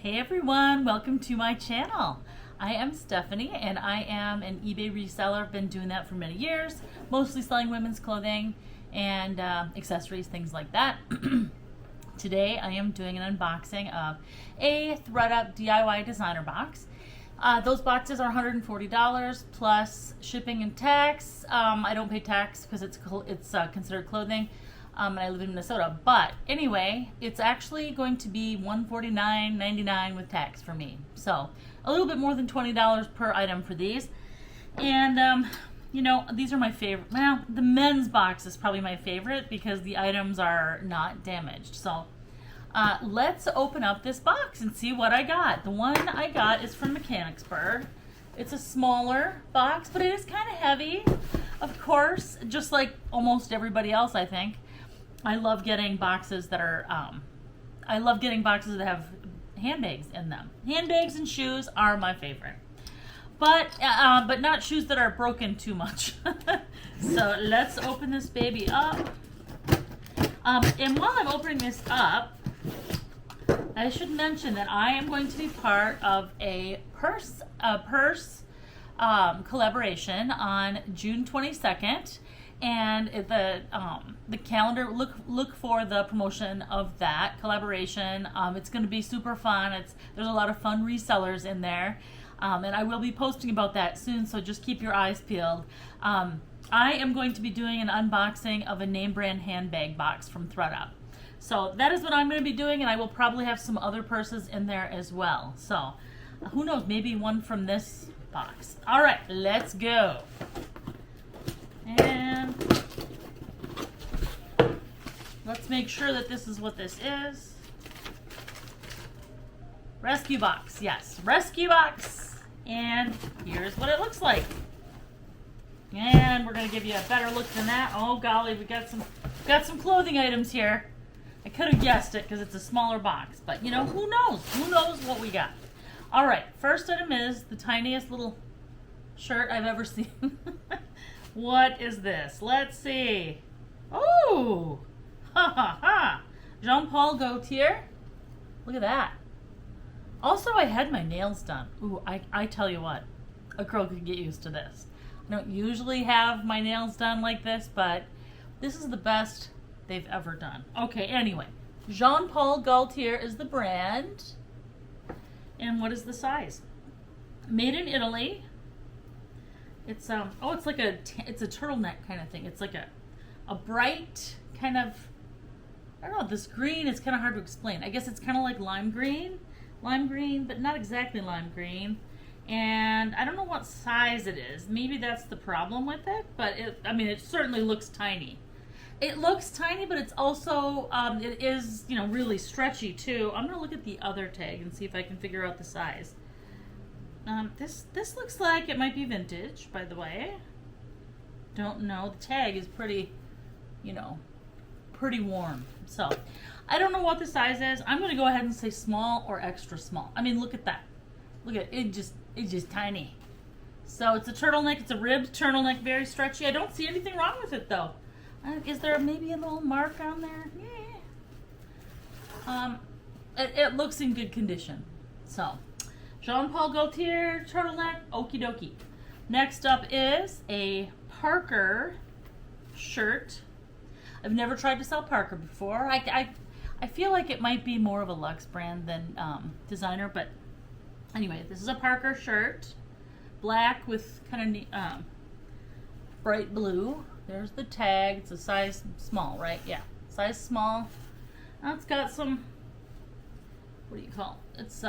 Hey everyone, welcome to my channel. I am Stephanie and I am an eBay reseller. I've been doing that for many years, mostly selling women's clothing and accessories, things like that. Today I am doing an unboxing of a ThredUP DIY Designer box. Those boxes are $140 plus shipping and tax. I don't pay tax because it's considered clothing. And I live in Minnesota. But anyway, it's actually going to be $149.99 with tax for me. So a little bit more than $20 per item for these. And you know, these are my favorite. Well, the men's box is probably my favorite because the items are not damaged. So let's open up this box and see what I got. The one I got is from Mechanicsburg. It's a smaller box, but it is kind of heavy, of course, just like almost everybody else, I think. I love getting boxes that are, have handbags in them. Handbags and shoes are my favorite. But not shoes that are broken too much. So let's open this baby up. And while I'm opening this up, I should mention that I am going to be part of a purse collaboration on June 22nd. And the calendar, look for the promotion of that collaboration. It's going to be super fun. There's a lot of fun resellers in there, and I will be posting about that soon. So just keep your eyes peeled. I am going to be doing an unboxing of a name brand handbag box from ThredUP. So that is what I'm going to be doing, and I will probably have some other purses in there as well. So who knows? Maybe one from this box. All right, let's go. And let's make sure that this is what this is. Rescue box, yes, rescue box. And here's what it looks like. And we're gonna give you a better look than that. Oh golly, we got some clothing items here. I could have guessed it because it's a smaller box, but you know, who knows? Who knows what we got? All right, first item is the tiniest little shirt I've ever seen. What is this? Let's see. Oh, ha ha ha. Jean-Paul Gaultier. Look at that. Also, I had my nails done. Ooh, I tell you what, a girl could get used to this. I don't usually have my nails done like this, but this is the best they've ever done. Okay, anyway, Jean-Paul Gaultier is the brand. And what is the size? Made in Italy. It's it's like it's a turtleneck kind of thing. It's like a bright kind of, I don't know, this green is kind of hard to explain. I guess it's kind of like lime green, but not exactly lime green. And I don't know what size it is. Maybe that's the problem with it, but it certainly looks tiny. It looks tiny, but it's also, it is, you know, really stretchy too. I'm gonna look at the other tag and see if I can figure out the size. This looks like it might be vintage, by the way. Don't know. The tag is pretty, you know, pretty warm. So, I don't know what the size is. I'm going to go ahead and say small or extra small. I mean, look at that. Look at it. It's just tiny. So, it's a turtleneck. It's a ribbed turtleneck, very stretchy. I don't see anything wrong with it, though. Is there maybe a little mark on there? Yeah. It looks in good condition. So, Jean-Paul Gaultier turtleneck, okie dokie. Next up is a Parker shirt. I've never tried to sell Parker before. I feel like it might be more of a luxe brand than designer, but anyway, this is a Parker shirt, black with kind of bright blue. There's the tag. It's a size small, right? Yeah, size small. Now it's got some, what do you call it? It's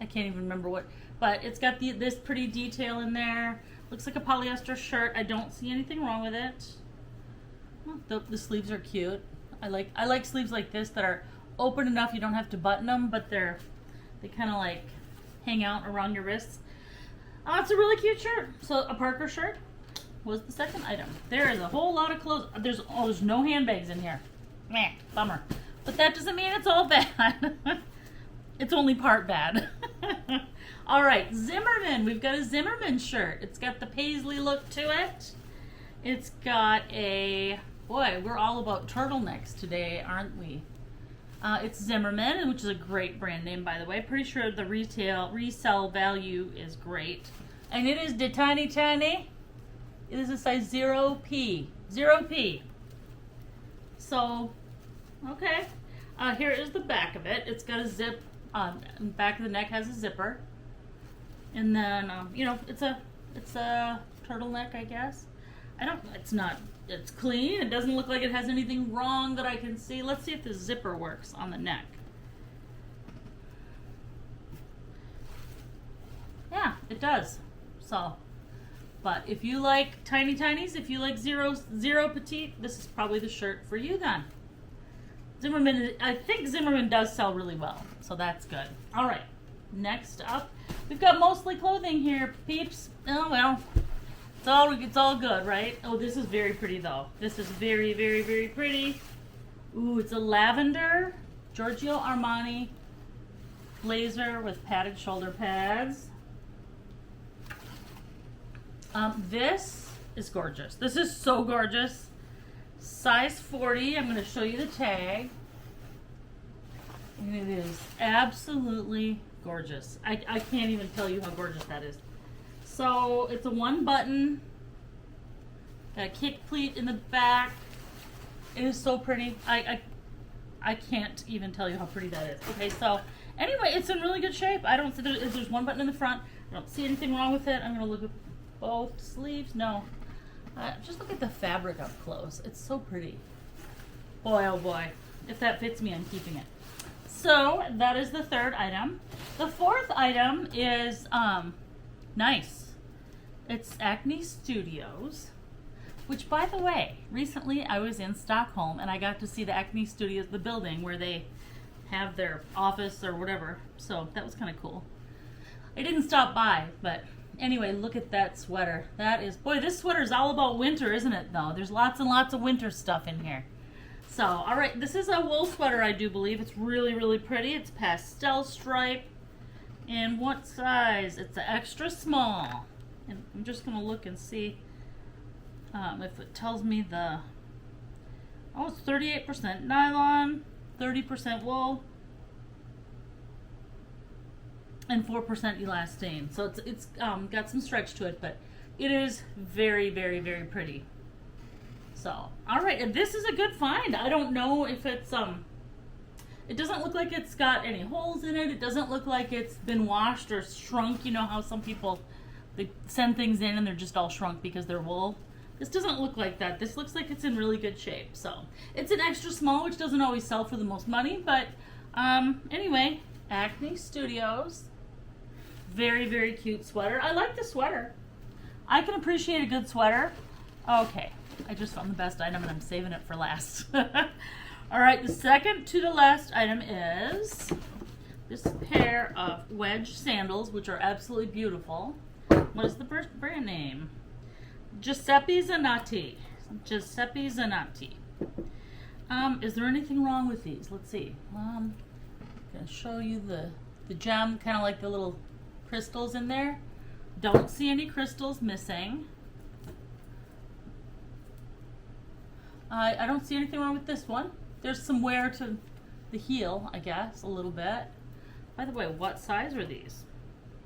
I can't even remember what, but it's got this pretty detail in there. Looks like a polyester shirt. I don't see anything wrong with it. Well, the sleeves are cute. I like sleeves like this that are open enough you don't have to button them, but they kind of like hang out around your wrists. It's a really cute shirt. So a Parker shirt was the second item. There is a whole lot of clothes. There's no handbags in here. Meh, bummer. But that doesn't mean it's all bad. It's only part bad. All right, Zimmerman. We've got a Zimmerman shirt. It's got the paisley look to it. It's got a, boy, we're all about turtlenecks today, aren't we? It's Zimmerman, which is a great brand name, by the way. Pretty sure the resale value is great. And it is the tiny. It is a size 0P. 0P. So, okay. Here is the back of it. It's got a zip. The back of the neck has a zipper. And then, you know, it's a turtleneck, I guess. It's clean. It doesn't look like it has anything wrong that I can see. Let's see if the zipper works on the neck. Yeah, it does. So, but if you like tinies, if you like zero petite, this is probably the shirt for you then. Zimmerman, I think Zimmerman does sell really well, so that's good. All right, next up, we've got mostly clothing here, peeps. Oh well, it's all good, right? Oh, this is very pretty though. This is very pretty. Ooh, it's a lavender Giorgio Armani blazer with padded shoulder pads. This is gorgeous. This is so gorgeous. Size 40. I'm going to show you the tag. And it is absolutely gorgeous. I can't even tell you how gorgeous that is. So it's a one button. Got a kick pleat in the back. It is so pretty. I can't even tell you how pretty that is. Okay, so anyway, it's in really good shape. I don't see there's one button in the front. I don't see anything wrong with it. I'm going to look at both sleeves. No. Just look at the fabric up close. It's so pretty. Boy, oh boy. If that fits me, I'm keeping it. So that is the third item. The fourth item is nice. It's Acne Studios, which, by the way, recently I was in Stockholm and I got to see the Acne Studios, the building where they have their office or whatever. So that was kind of cool. I didn't stop by, but anyway, look at that sweater. That is, boy, this sweater is all about winter, isn't it, though? There's lots and lots of winter stuff in here. So, all right, this is a wool sweater, I do believe. It's really pretty. It's pastel stripe. And what size? It's an extra small. And I'm just going to look and see if it tells me the... Oh, it's 38% nylon, 30% wool, and 4% elastane. So it's got some stretch to it, but it is very pretty. So, all right, and this is a good find. I don't know if it's it doesn't look like it's got any holes in it. It doesn't look like it's been washed or shrunk. You know how some people, they send things in and they're just all shrunk because they're wool. This doesn't look like that. This looks like it's in really good shape. So it's an extra small, which doesn't always sell for the most money, but anyway, Acne Studios. Very cute sweater. I like the sweater. I can appreciate a good sweater. Okay, I just found the best item and I'm saving it for last. All right, the second to the last item is this pair of wedge sandals, which are absolutely beautiful. What is the brand name? Giuseppe Zanotti. Giuseppe Zanotti. Is there anything wrong with these? Let's see. I'm gonna show you the gem, kind of like the little crystals in there. Don't see any crystals missing. I don't see anything wrong with this one. There's some wear to the heel, I guess, a little bit. By the way, what size are these?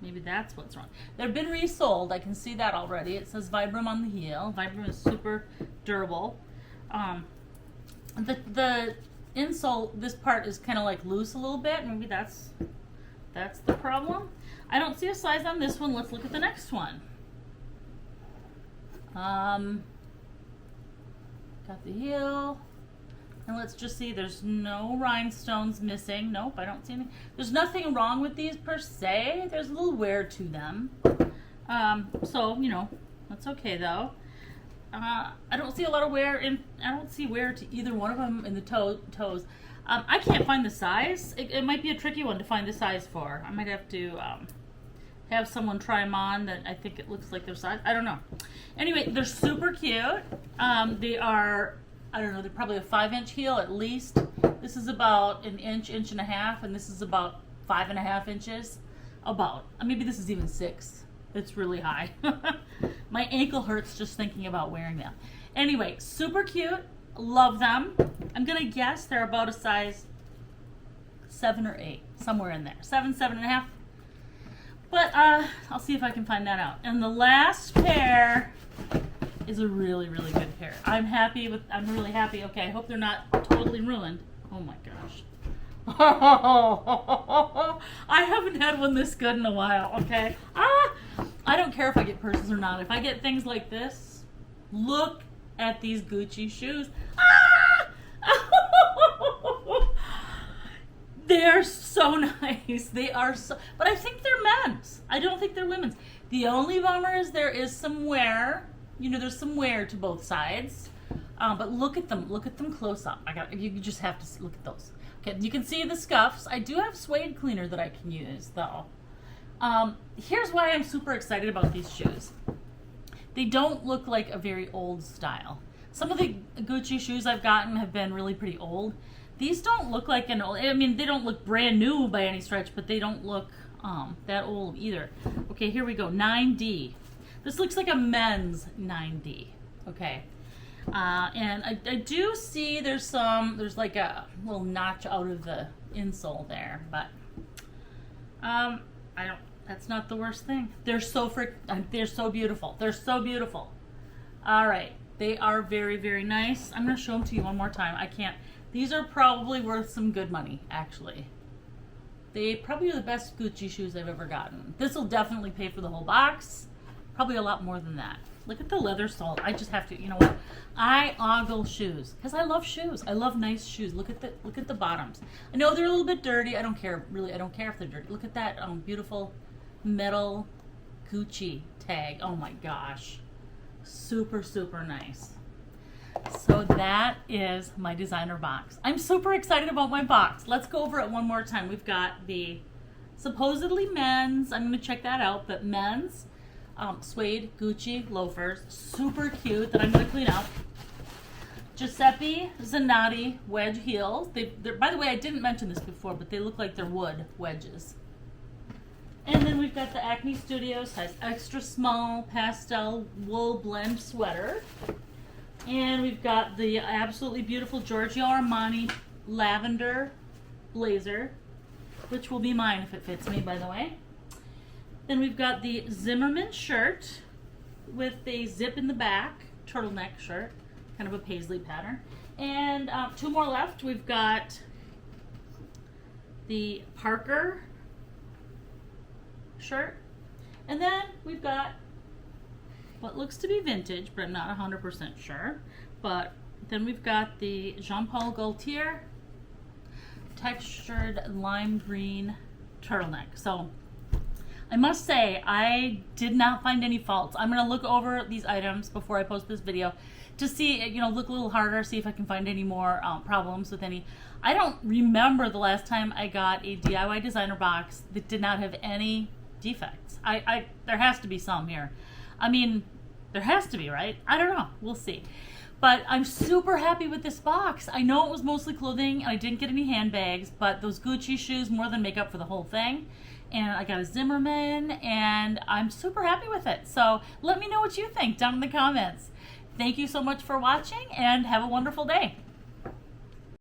Maybe that's what's wrong. They've been resold. I can see that already. It says Vibram on the heel. Vibram is super durable. The insole, this part is kind of like loose a little bit. Maybe that's the problem. I don't see a size on this one. Let's look at the next one. Got the heel. And let's just see, there's no rhinestones missing. Nope, I don't see any. There's nothing wrong with these per se. There's a little wear to them. So, you know, that's okay though. I don't see a lot of wear I don't see wear to either one of them in the toes. I can't find the size. It might be a tricky one to find the size for. I might have to have someone try them on that I think it looks like their size. I don't know. Anyway, they're super cute. They are, I don't know, they're probably a 5-inch heel at least. This is about an inch and a half, and this is about 5.5 inches. About. Maybe this is even 6. It's really high. My ankle hurts just thinking about wearing them. Anyway, super cute. Love them. I'm going to guess they're about a size 7 or 8, somewhere in there. 7, 7.5. But I'll see if I can find that out. And the last pair is a really, really good pair. I'm really happy. Okay, I hope they're not totally ruined. Oh my gosh. I haven't had one this good in a while, okay? I don't care if I get purses or not. If I get things like this, look at these Gucci shoes. They're so nice. They are so, but I think they're men's. I don't think they're women's. The only bummer is there is some wear. You know, there's some wear to both sides. But look at them. Look at them close up. You just have to look at those. Okay, you can see the scuffs. I do have suede cleaner that I can use, though. Here's why I'm super excited about these shoes. They don't look like a very old style. Some of the Gucci shoes I've gotten have been really pretty old. These don't look like an old, I mean, they don't look brand new by any stretch, but they don't look that old either. Okay, here we go, 9D. This looks like a men's 9D, okay. And I do see there's like a little notch out of the insole there, but that's not the worst thing. They're so beautiful. They're so beautiful. All right, they are very, very nice. I'm gonna show them to you one more time. I can't. These are probably worth some good money, actually. They probably are the best Gucci shoes I've ever gotten. This will definitely pay for the whole box. Probably a lot more than that. Look at the leather sole. I just have to, you know what? I ogle shoes because I love shoes. I love nice shoes. Look at the bottoms. I know they're a little bit dirty. I don't care, really. I don't care if they're dirty. Look at that beautiful metal Gucci tag. Oh my gosh. Super, super nice. So that is my designer box. I'm super excited about my box. Let's go over it one more time. We've got the supposedly men's, I'm going to check that out, but men's suede Gucci loafers, super cute, that I'm going to clean up. Giuseppe Zanotti wedge heels. By the way, I didn't mention this before, but they look like they're wood wedges. And then we've got the Acne Studio size extra small pastel wool blend sweater. And we've got the absolutely beautiful Giorgio Armani lavender blazer, which will be mine if it fits me, by the way. Then we've got the Zimmerman shirt with a zip in the back, turtleneck shirt, kind of a paisley pattern. And 2 more left. We've got the Parker shirt. And then we've got what looks to be vintage, but I'm not 100% sure. But then we've got the Jean-Paul Gaultier textured lime green turtleneck. So I must say, I did not find any faults. I'm going to look over these items before I post this video to see, you know, look a little harder, see if I can find any more problems with any. I don't remember the last time I got a DIY designer box that did not have any defects. There has to be some here. I mean, there has to be, right? I don't know. We'll see. But I'm super happy with this box. I know it was mostly clothing, and I didn't get any handbags, but those Gucci shoes more than make up for the whole thing. And I got a Zimmerman, and I'm super happy with it. So let me know what you think down in the comments. Thank you so much for watching, and have a wonderful day.